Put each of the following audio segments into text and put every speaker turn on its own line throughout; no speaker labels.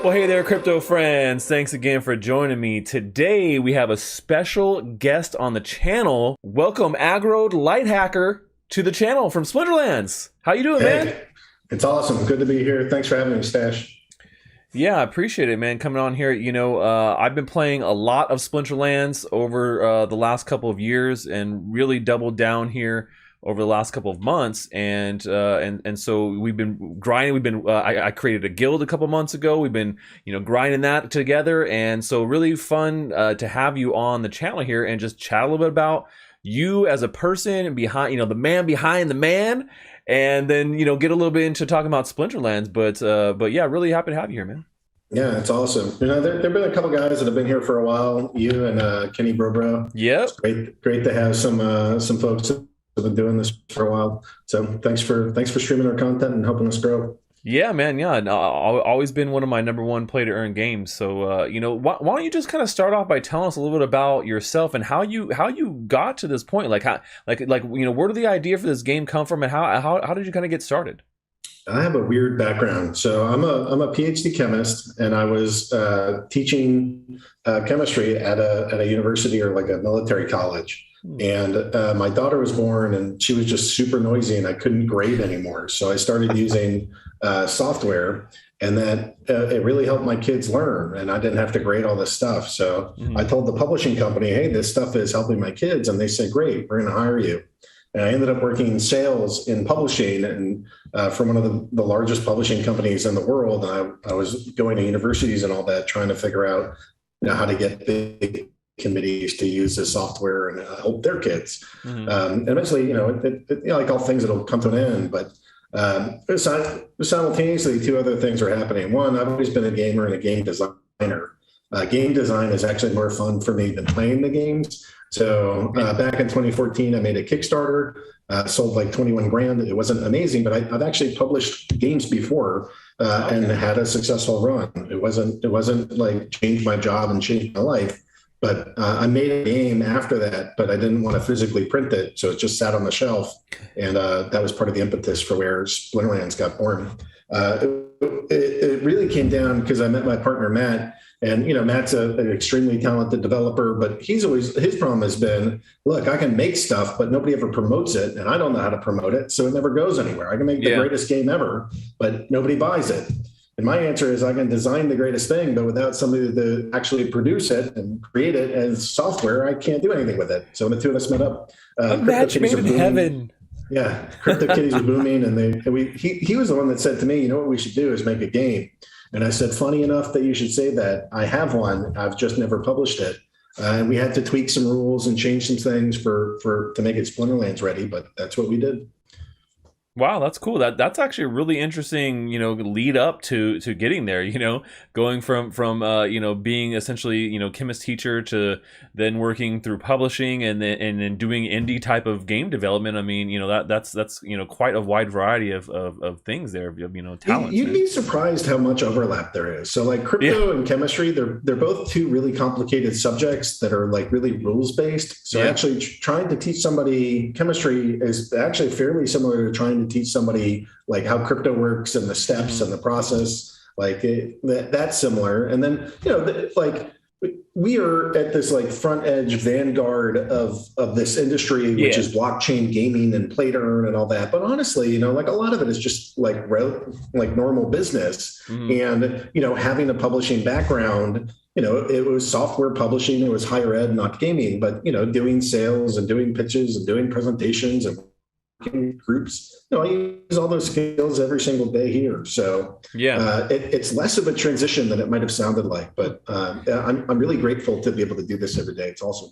Well, hey there, crypto friends. Thanks again for joining me. Today, we have a special guest on the channel. Welcome, Aggroed Light Hacker, to the channel from Splinterlands. How you doing, man?
Hey, it's awesome. Good to be here. Thanks for having me, Stash.
Yeah, I appreciate it, man, coming on here. I've been playing a lot of Splinterlands over the last couple of years and really doubled down here over the last couple of months, and so we've been grinding. I created a guild a couple months ago. We've been grinding that together, and so really fun to have you on the channel here and just chat a little bit about you as a person and behind the man behind the man, and then get a little bit into talking about Splinterlands. But yeah, really happy to have you here, man.
Yeah, it's awesome. There've been a couple guys that have been here for a while. You and Kenny Brobro.
Yep.
It's great to have some folks that have been doing this for a while. So thanks for streaming our content and helping us grow.
Yeah, man. Yeah, no, always been one of my number one play to earn games. So, why don't you just kind of start off by telling us a little bit about yourself and how you got to this point? Like, where did the idea for this game come from, and how did you kind of get started?
I have a weird background. So I'm a PhD chemist, and I was teaching chemistry at a university or like a military college. And my daughter was born, and she was just super noisy, and I couldn't grade anymore. So I started using software, and that it really helped my kids learn, and I didn't have to grade all this stuff. So I told the publishing company, "Hey, this stuff is helping my kids," and they said, "Great, we're going to hire you." And I ended up working in sales in publishing and for one of the largest publishing companies in the world. And I was going to universities and all that, trying to figure out how to get big committees to use this software and help their kids. And eventually, like all things, it'll come to an end. But simultaneously, two other things are happening. One, I've always been a gamer and a game designer. Game design is actually more fun for me than playing the games. So back in 2014, I made a Kickstarter, sold like 21 grand. It wasn't amazing, but I've actually published games before and had a successful run. It wasn't like changed my job and changed my life, but I made a game after that, but I didn't want to physically print it. So it just sat on the shelf. And that was part of the impetus for where Splinterlands got born. It really came down because I met my partner, Matt. And, Matt's an extremely talented developer, but his problem has been, look, I can make stuff, but nobody ever promotes it. And I don't know how to promote it. So it never goes anywhere. I can make the greatest game ever, but nobody buys it. And my answer is I can design the greatest thing, but without somebody to actually produce it and create it as software, I can't do anything with it. So the two of us met up.
A match made in heaven.
Yeah, CryptoKitties were booming, and he was the one that said to me, what we should do is make a game. And I said, funny enough that you should say that. I have one. I've just never published it. And we had to tweak some rules and change some things to make it Splinterlands ready, but that's what we did.
Wow, that's cool. That's actually a really interesting, lead up to getting there. Going from being essentially chemist teacher to then working through publishing and then doing indie type of game development. I mean, that's quite a wide variety of things there. Talents.
You'd be surprised how much overlap there is. So like crypto and chemistry, they're both two really complicated subjects that are like really rules based. So actually trying to teach somebody chemistry is actually fairly similar to trying to teach somebody like how crypto works and the steps and the process, that's similar. And then, we are at this like front edge vanguard of this industry, which is blockchain gaming and play to earn and all that. But honestly, like a lot of it is just like normal business. And, having a publishing background, it was software publishing, it was higher ed, not gaming, but, doing sales and doing pitches and doing presentations and groups. I use all those skills every single day here. So it's less of a transition than it might have sounded like, but I'm really grateful to be able to do this every day. It's awesome.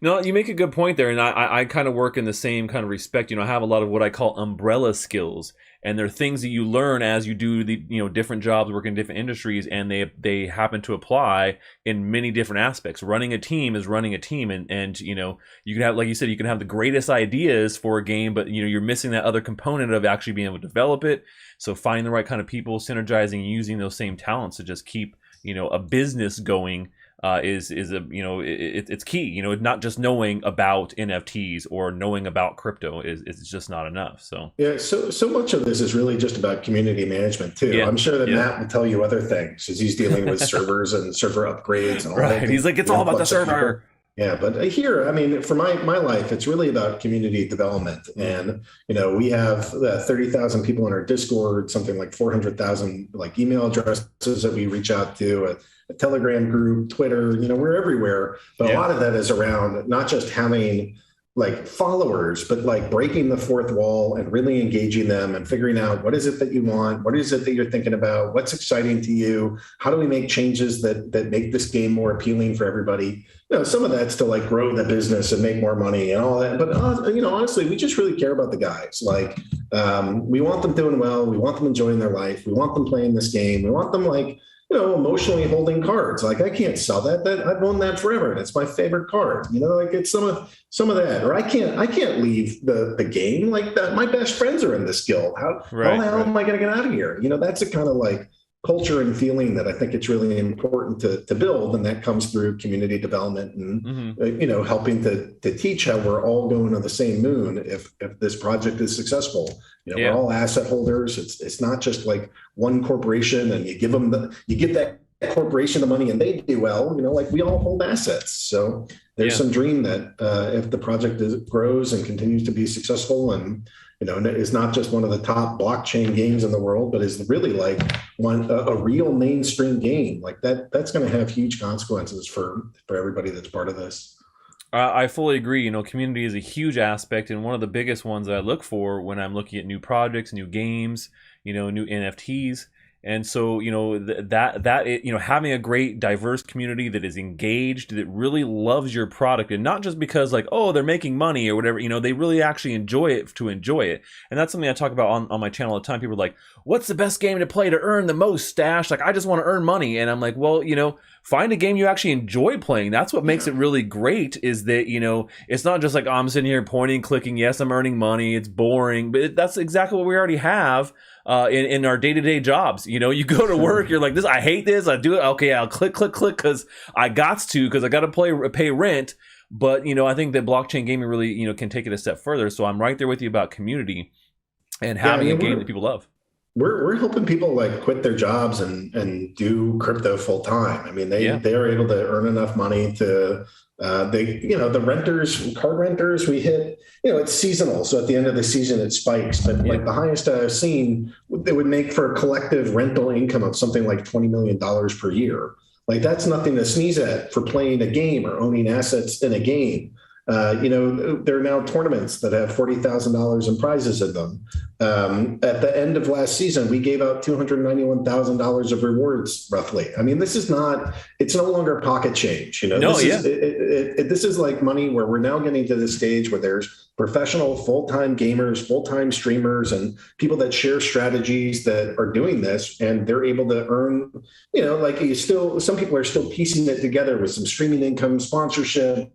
No, you make a good point there, and I kind of work in the same kind of respect. I have a lot of what I call umbrella skills, and they're things that you learn as you do the different jobs, work in different industries, and they happen to apply in many different aspects. Running a team is running a team, and you can have, like you said, you can have the greatest ideas for a game, but you're missing that other component of actually being able to develop it. So finding the right kind of people, synergizing, using those same talents to just keep a business going is a it's key. Not just knowing about NFTs or knowing about crypto is just not enough. So
Yeah, so much of this is really just about community management too.
yeah,
I'm sure that
yeah,
Matt will tell you other things as he's dealing with servers and server upgrades and all
right. He's like, it's
the
all about the
influx of people.
server.
Yeah, but here, I mean, for my life, it's really about community development. And, we have 30,000 people in our Discord, something like 400,000 like email addresses that we reach out to, a Telegram group, Twitter, we're everywhere. But a
Yeah,
lot of that is around not just having like followers, but like breaking the fourth wall and really engaging them and figuring out what is it that you want, what is it that you're thinking about, what's exciting to you, how do we make changes that make this game more appealing for everybody. Some of that's to like grow the business and make more money and all that, but honestly, we just really care about the guys. Like we want them doing well, we want them enjoying their life, we want them playing this game, we want them like emotionally holding cards. Like I can't sell that I've owned that forever. And it's my favorite card. Like it's some of that. Or I can't leave the game like that. My best friends are in this guild. How the hell am I going to get out of here? That's a kind of like culture and feeling that I think it's really important to build, and that comes through community development and helping to teach how we're all going to the same moon if this project is successful. We're all asset holders. It's not just like one corporation and you give that corporation the money and they do well. Like we all hold assets. So there's some dream that if the project grows and continues to be successful and is not just one of the top blockchain games in the world, but is really like a real mainstream game like that's going to have huge consequences for everybody that's part of this.
I fully agree. Community is a huge aspect, and one of the biggest ones that I look for when I'm looking at new projects, new games, new NFTs. And so, having a great diverse community that is engaged, that really loves your product, and not just because like, oh, they're making money or whatever, they really actually enjoy it to enjoy it. And that's something I talk about on my channel all the time. People are like, what's the best game to play to earn the most, Stash? Like, I just want to earn money. And I'm like, well, find a game you actually enjoy playing. That's what makes it really great, is that, it's not just like, oh, I'm sitting here pointing, clicking. Yes, I'm earning money. It's boring. But that's exactly what we already have in our day-to-day jobs. You go to work, you're like, I hate this. I do it. Okay, I'll click because I got to pay rent. But, I think that blockchain gaming really, can take it a step further. So I'm right there with you about community and having a game that people love.
We're helping people like quit their jobs and do crypto full time. I mean, they are able to earn enough money to the card renters, we hit, it's seasonal. So at the end of the season, it spikes. But like the highest I've seen, they would make for a collective rental income of something like $20 million per year. Like that's nothing to sneeze at for playing a game or owning assets in a game. There are now tournaments that have $40,000 in prizes in them. At the end of last season, we gave out $291,000 of rewards, roughly. I mean, it's no longer pocket change. This is like money where we're now getting to the stage where there's professional full-time gamers, full-time streamers, and people that share strategies that are doing this, and they're able to earn, some people are still piecing it together with some streaming income, sponsorship,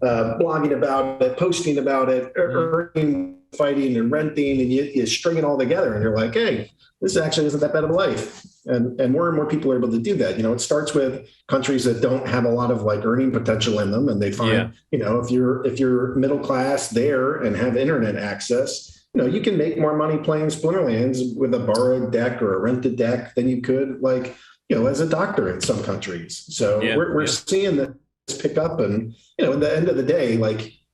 blogging about it, posting about it, earning, fighting, and renting, and you string it all together, and you're like, hey, this actually isn't that bad of a life. And more people are able to do that. It starts with countries that don't have a lot of like earning potential in them, and they find, if you're middle class there and have internet access, you can make more money playing Splinterlands with a borrowed deck or a rented deck than you could as a doctor in some countries. So we're seeing that pick up, and at the end of the day,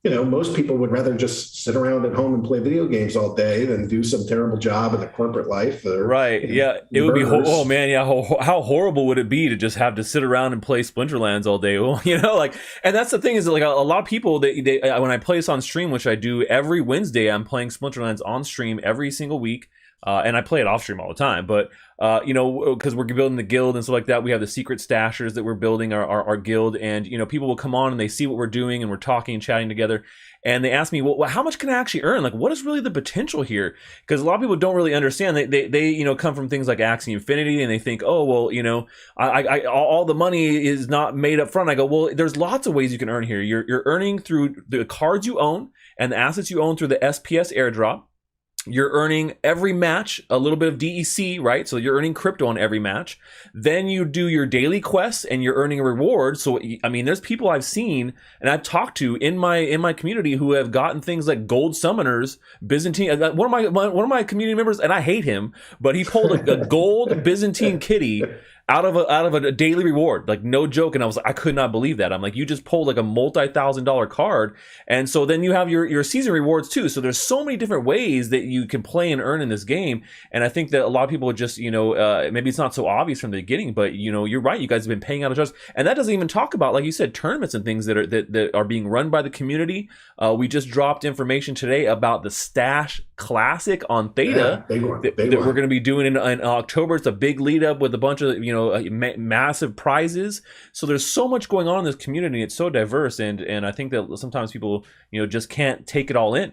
most people would rather just sit around at home and play video games all day than do some terrible job in a corporate life.
Right. It would be, oh man, how horrible would it be to just have to sit around and play Splinterlands all day? Well, and that's the thing, is that a lot of people, they when I play this on stream, which I do every Wednesday, I'm playing Splinterlands on stream every single week. And I play it off stream all the time, but because we're building the guild and stuff like that, we have the secret stashers that we're building our guild, and people will come on and they see what we're doing and we're talking and chatting together, and they ask me, well, how much can I actually earn? Like, what is really the potential here? Because a lot of people don't really understand. They come from things like Axie Infinity, and they think, oh well, I all the money is not made up front. I go, well, there's lots of ways you can earn here. You're earning through the cards you own and the assets you own through the SPS airdrop. You're earning every match a little bit of DEC, right? So you're earning crypto on every match. Then you do your daily quests and you're earning a reward. So I mean, there's people I've seen and I've talked to in my community who have gotten things like gold summoners, Byzantine. One of my community members, and I hate him, but he pulled a gold Byzantine kitty out of a daily reward, like no joke. And I could not believe that. I'm like, you just pulled like a multi-$1,000 card. And so then you have your season rewards too. So there's so many different ways that you can play and earn in this game. And I think that a lot of people would just, maybe it's not so obvious from the beginning, but you're right. You guys have been paying out of trust. And that doesn't even talk about, like you said, tournaments and things that are being run by the community. We just dropped information today about the Stash Classic on Theta
big one.
that we're going to be doing in October. It's a big lead up with a bunch of, massive prizes. So there's so much going on in this community. It's so diverse. And I think that sometimes people, just can't take it all in.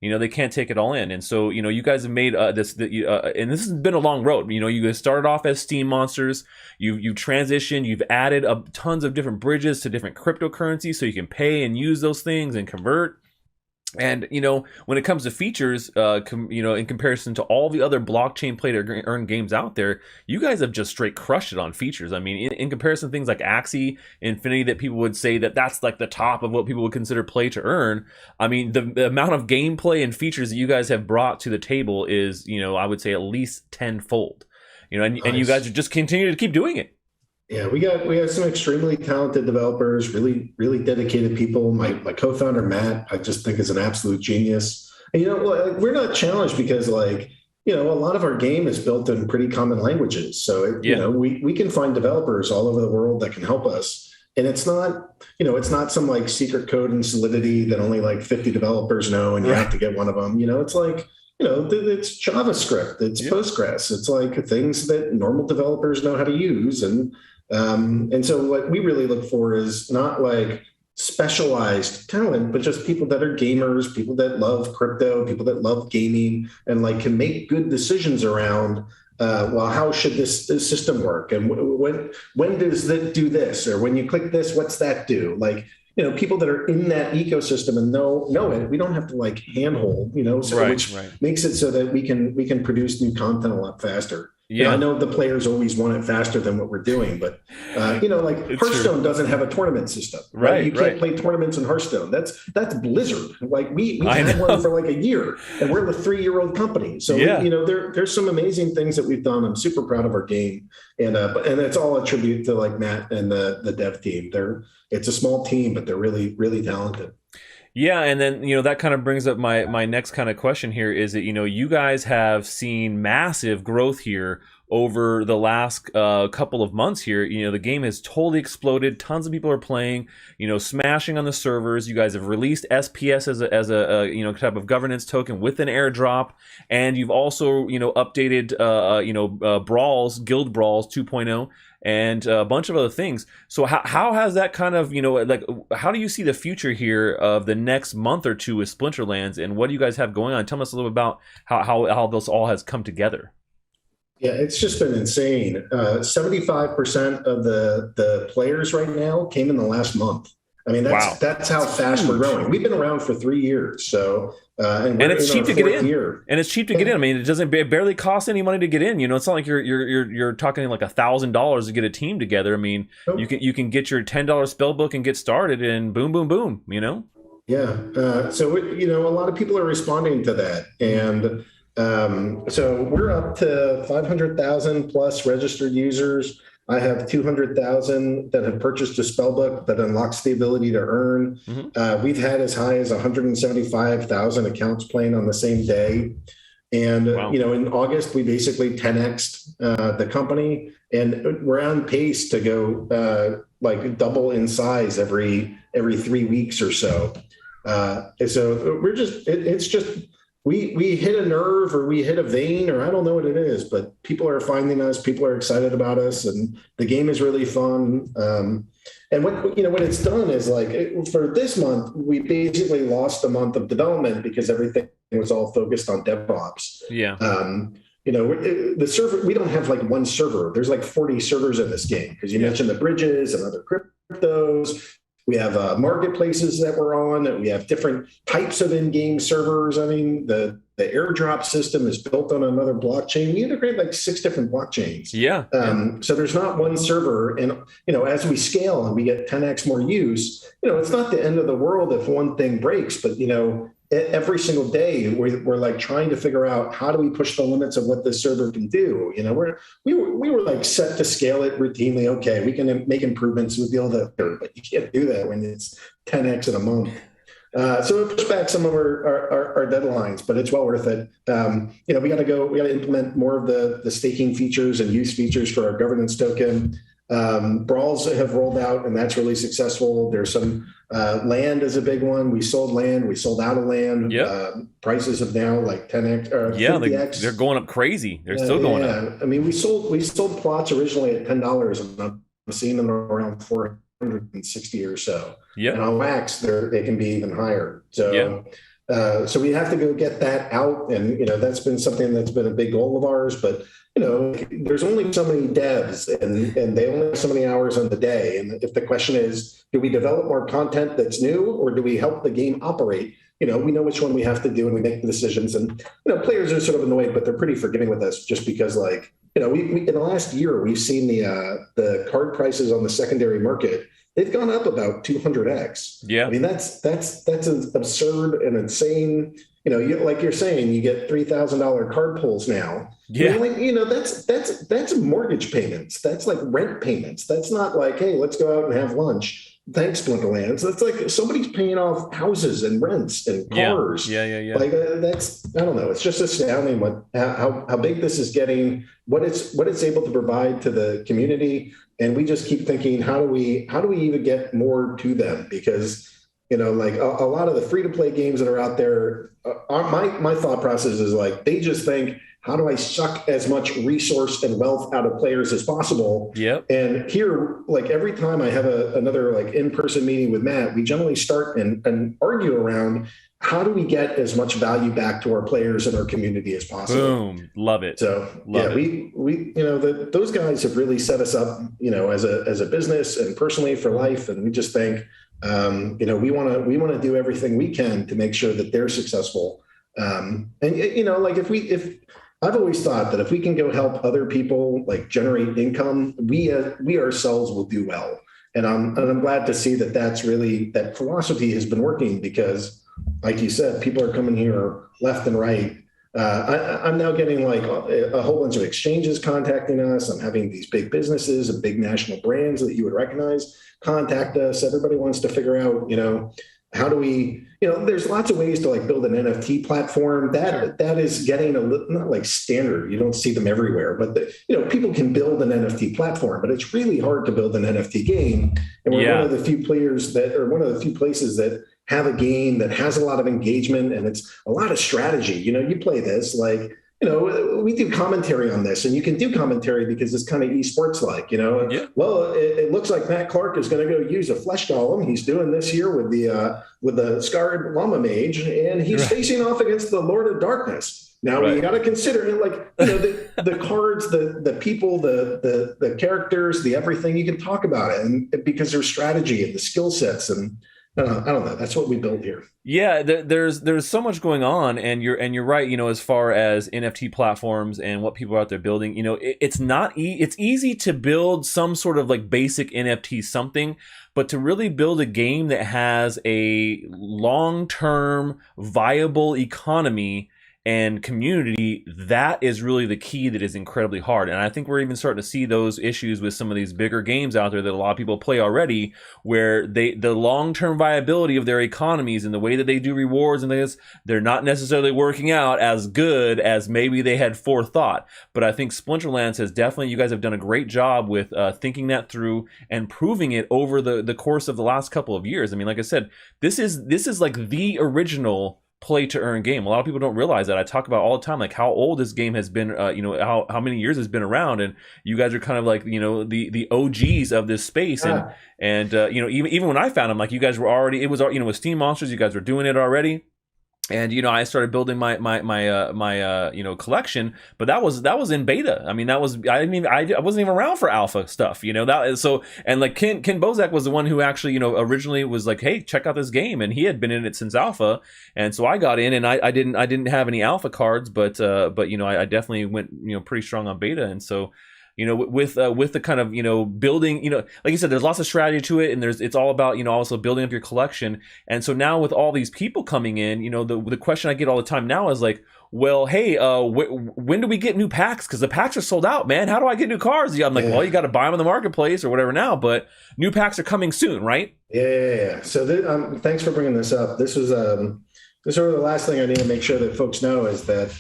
They can't take it all in. And so, you guys have made and this has been a long road. You guys started off as Steam monsters. You've transitioned. You've added tons of different bridges to different cryptocurrencies so you can pay and use those things and convert. And when it comes to features, in comparison to all the other blockchain play to earn games out there, you guys have just straight crushed it on features. I mean, in comparison to things like Axie Infinity, that people would say that's like the top of what people would consider play to earn. I mean, the amount of gameplay and features that you guys have brought to the table is, I would say at least tenfold. And you guys just continue to keep doing it.
Yeah, we have some extremely talented developers, really, really dedicated people. My co-founder, Matt, I just think is an absolute genius. And, we're not challenged because a lot of our game is built in pretty common languages. So, we can find developers all over the world that can help us. And it's not, it's not some like secret code in Solidity that only like 50 developers know and you have to get one of them. It's like, it's JavaScript, it's Postgres, it's like things that normal developers know how to use. And so what we really look for is not like specialized talent, but just people that are gamers, people that love crypto, people that love gaming, and like can make good decisions around, how should this system work? And when does that do this? Or when you click this, what's that do? Like, people that are in that ecosystem and know it. We don't have to like handhold, which makes it so that we can produce new content a lot faster. Yeah, I know the players always want it faster than what we're doing, but Hearthstone doesn't have a tournament system, right? You can't play tournaments in Hearthstone. That's Blizzard. Like we had one for like a year, and we're a 3-year-old company. So there's some amazing things that we've done. I'm super proud of our game, and it's all a tribute to like Matt and the dev team. It's a small team, but they're really, really talented.
Yeah, and then that kind of brings up my next kind of question here is that you guys have seen massive growth here over the last couple of months here. The game has totally exploded. Tons of people are playing, smashing on the servers. You guys have released SPS as a type of governance token with an airdrop, and you've also updated Brawls, Guild Brawls 2.0. And a bunch of other things. So how has that kind of, how do you see the future here of the next month or two with Splinterlands, and what do you guys have going on? Tell us a little bit about how this all has come together.
Yeah, it's just been insane. 75% of the players right now came in the last month. I mean, that's how fast we're growing. We've been around for 3 years, so and it's cheap to get in.
And it's cheap to get in. I mean, it barely costs any money to get in. It's not like you're talking like $1,000 to get a team together. I mean, you can get your $10 spell book and get started, and boom, boom, boom.
Yeah. So a lot of people are responding to that, and so we're up to 500,000 plus registered users. I have 200,000 that have purchased a spellbook that unlocks the ability to earn. Mm-hmm. We've had as high as 175,000 accounts playing on the same day. And, in August, we basically 10x'd the company, and we're on pace to go double in size every 3 weeks or so. So we're we hit a nerve, or we hit a vein, or I don't know what it is, but people are finding us, people are excited about us, and the game is really fun. And what it's done is for this month, we basically lost a month of development because everything was all focused on DevOps.
Yeah.
The server, we don't have one server. There's 40 servers in this game because you mentioned the bridges and other cryptos. We have marketplaces that we're on, and we have different types of in-game servers. I mean, the airdrop system is built on another blockchain. We integrate like 6 different blockchains.
Yeah.
So there's not one server. And, as we scale and we get 10x more use, it's not the end of the world if one thing breaks, but, every single day we're like trying to figure out how do we push the limits of what this server can do. We were like set to scale it routinely. Okay, we can make improvements. We'll be able to, but you can't do that when it's 10x in a month. So it pushed back some of our deadlines, but it's well worth it. We got to implement more of the staking features and use features for our governance token. Brawls have rolled out, and that's really successful. There's some land is a big one. We sold land. We sold out of land.
Yep.
Prices have now like 10x or 50x.
They're going up crazy. They're still going up.
I mean, we sold plots originally at $10, and I'm seeing them around 460 or so.
Yeah.
And on wax, they can be even higher. So, so we have to go get that out, and that's been something that's been a big goal of ours. But there's only so many devs, and they only have so many hours on the day. And if the question is, do we develop more content that's new, or do we help the game operate? We know which one we have to do, and we make the decisions. And players are sort of annoyed, but they're pretty forgiving with us, just because, like, we in the last year we've seen the card prices on the secondary market. They've gone up about 200x. Yeah, I mean that's absurd and insane. Like you're saying, you get $3,000 card pulls now.
Yeah,
that's mortgage payments. That's like rent payments. That's not like, hey, let's go out and have lunch. Thanks, Splinterlands. That's like somebody's paying off houses and rents and cars.
Yeah.
Like I don't know. It's just astounding how big this is getting. What it's able to provide to the community, and we just keep thinking, how do we even get more to them? Because like a lot of the free-to-play games that are out there, my thought process is like, they just think, how do I suck as much resource and wealth out of players as possible?
Yep.
And here, like every time I have another like in-person meeting with Matt, we generally start and argue around how do we get as much value back to our players and our community as possible.
Boom, love it.
So we those guys have really set us up, as a business and personally for life, and we just think. We want to do everything we can to make sure that they're successful. And like if I've always thought that if we can go help other people like generate income, we ourselves will do well. And I'm glad to see that philosophy has been working, because, like you said, people are coming here left and right. I'm now getting like a whole bunch of exchanges contacting us. I'm having these big businesses and big national brands that you would recognize contact us. Everybody wants to figure out, how do we, there's lots of ways to like build an NFT platform that is getting a little, not like standard. You don't see them everywhere, but people can build an NFT platform, but it's really hard to build an NFT game. And we're one of the few one of the few places that have a game that has a lot of engagement, and it's a lot of strategy. You play this like, we do commentary on this, and you can do commentary because it's kind of esports like, well, it looks like Matt Clark is going to go use a flesh golem. He's doing this here with the scarred llama mage, and he's facing off against the Lord of Darkness. Now we got to consider it, like, the cards, the people, the characters, the everything. You can talk about it, and because there's strategy and the skill sets, and I don't know. That's what we build here.
Yeah, there's so much going on, and you're right. As far as NFT platforms and what people are out there building, it's easy to build some sort of like basic NFT something, but to really build a game that has a long-term viable economy and community, that is really the key that is incredibly hard. And I think we're even starting to see those issues with some of these bigger games out there that a lot of people play already, where the long-term viability of their economies and the way that they do rewards and things, they're not necessarily working out as good as maybe they had forethought. But I think Splinterlands has definitely, you guys have done a great job with thinking that through and proving it over the course of the last couple of years. I mean, like I said, this is like the original play to earn game. A lot of people don't realize that. I talk about all the time, like how old this game has been, how many years it's been around, and you guys are kind of like, the OGs of this space. And even when I found them, like, you guys were already, it was, with Steam Monsters, you guys were doing it already. And I started building my collection, but that was in beta. I mean, I wasn't even around for alpha stuff. That is so. And like Ken Bozak was the one who actually originally was like, hey, check out this game, and he had been in it since alpha. And so I got in, and I didn't have any alpha cards, but I definitely went pretty strong on beta. And so with the kind of building, like you said, there's lots of strategy to it, and it's all about also building up your collection. And so now with all these people coming in, the question I get all the time now is like, well, hey, when do we get new packs? Because the packs are sold out, man. How do I get new cards? I'm like, well, you got to buy them on the marketplace or whatever now, but new packs are coming soon, right?
Yeah. So thanks for bringing this up. This was sort of the last thing I need to make sure that folks know is that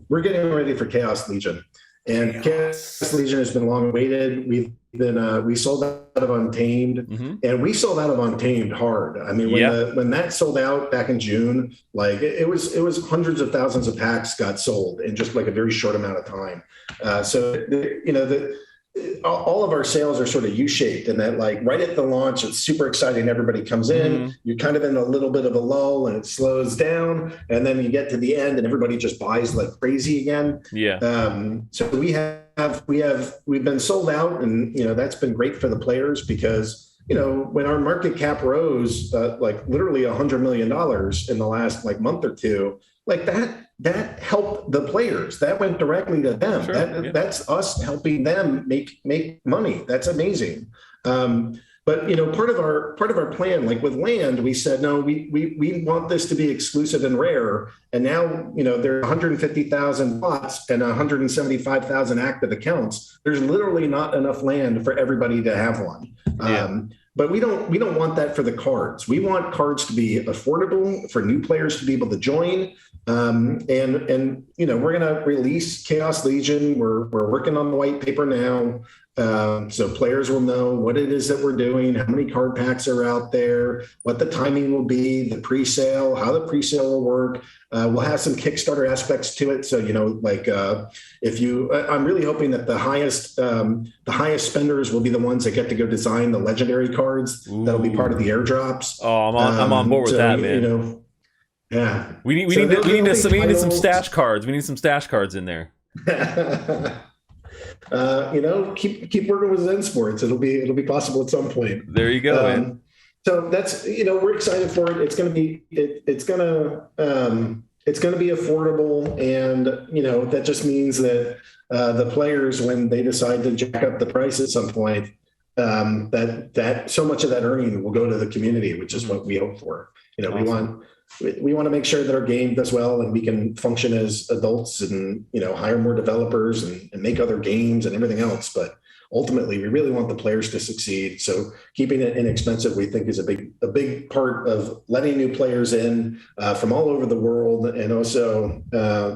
we're getting ready for Chaos Legion. And Chaos Legion has been long awaited. We sold out of Untamed, and we sold out of Untamed hard. I mean, when that sold out back in June, like it was hundreds of thousands of packs got sold in just like a very short amount of time. All of our sales are sort of U-shaped in that, like right at the launch, it's super exciting. Everybody comes in, you're kind of in a little bit of a lull and it slows down. And then you get to the end and everybody just buys like crazy again.
Yeah.
So we've been sold out, and, that's been great for the players because, when our market cap rose, like literally $100 million in the last like month or two, like that helped the players. That went directly to them. Sure, that's us helping them make money. That's amazing. But part of our plan, like with land, we said no, we want this to be exclusive and rare. And now there are 150,000 bots and 175,000 active accounts. There's literally not enough land for everybody to have one. But we don't want that for the cards. We want cards to be affordable for new players to be able to join. And we're going to release Chaos Legion. We're working on the white paper now. So players will know what it is that we're doing, how many card packs are out there, what the timing will be, the pre-sale, how the pre-sale will work. We'll have some Kickstarter aspects to it. So, I'm really hoping that the highest spenders will be the ones that get to go design the legendary cards. Ooh. That'll be part of the airdrops.
Oh, I'm on board with that, man.
Yeah.
We need some stash cards. We need some stash cards in there.
Keep working with Zen Sports. It'll be possible at some point.
There you go, man.
So that's we're excited for it. It's going to be affordable, and that just means that the players, when they decide to jack up the price at some point, that so much of that earning will go to the community, which is what we hope for. Awesome. We want to make sure that our game does well and we can function as adults and, hire more developers and make other games and everything else. But ultimately, we really want the players to succeed. So keeping it inexpensive, we think, is a big part of letting new players in from all over the world, and also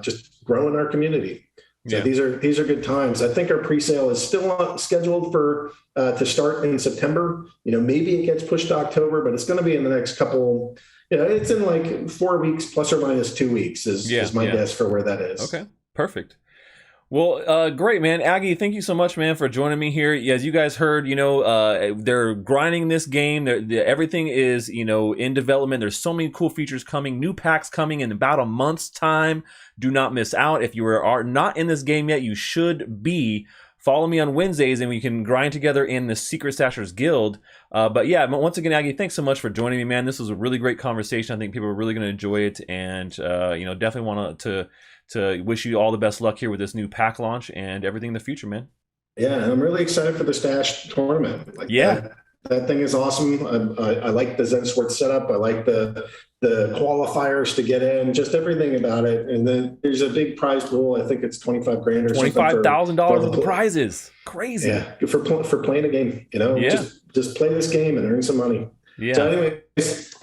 just growing our community. So these are good times. I think our pre-sale is still scheduled for to start in September. Maybe it gets pushed to October, but it's going to be in the next couple. It's in like 4 weeks plus or minus 2 weeks is my guess for where that is.
Okay, perfect. Well, great, man. Aggie, thank you so much, man, for joining me here. As you guys heard, they're grinding this game. Everything is, in development. There's so many cool features coming, new packs coming in about a month's time. Do not miss out. If you are not in this game yet, you should be. Follow me on Wednesdays, and we can grind together in the Secret Stashers Guild. But yeah, once again, Aggie, thanks so much for joining me, man. This was a really great conversation. I think people are really going to enjoy it, and definitely want to wish you all the best luck here with this new pack launch and everything in the future, man.
Yeah, and I'm really excited for the Stash tournament. That thing is awesome. I like the Zen Sports setup. I like the qualifiers to get in, just everything about it. And then there's a big prize pool. I think it's $25,000 or
$25,000 of the prizes. Crazy.
Yeah, for playing a game. Just play this game and earn some money.
Yeah.
So anyways,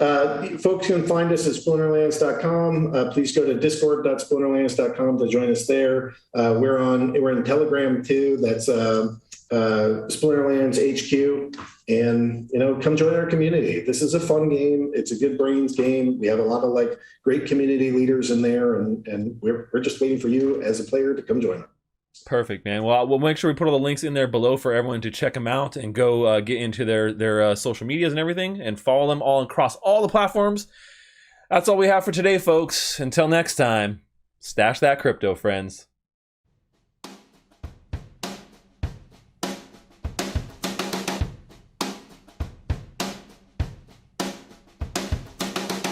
folks can find us at splinterlands.com. Please go to discord.splinterlands.com to join us there. We're in Telegram too. That's Splinterlands HQ. And, come join our community. This is a fun game. It's a good brains game. We have a lot of great community leaders in there, and we're just waiting for you as a player to come join us.
Perfect, man. Well, we'll make sure we put all the links in there below for everyone to check them out and go get into their social medias and everything, and follow them all across all the platforms. That's all we have for today, folks. Until next time, stash that crypto, friends.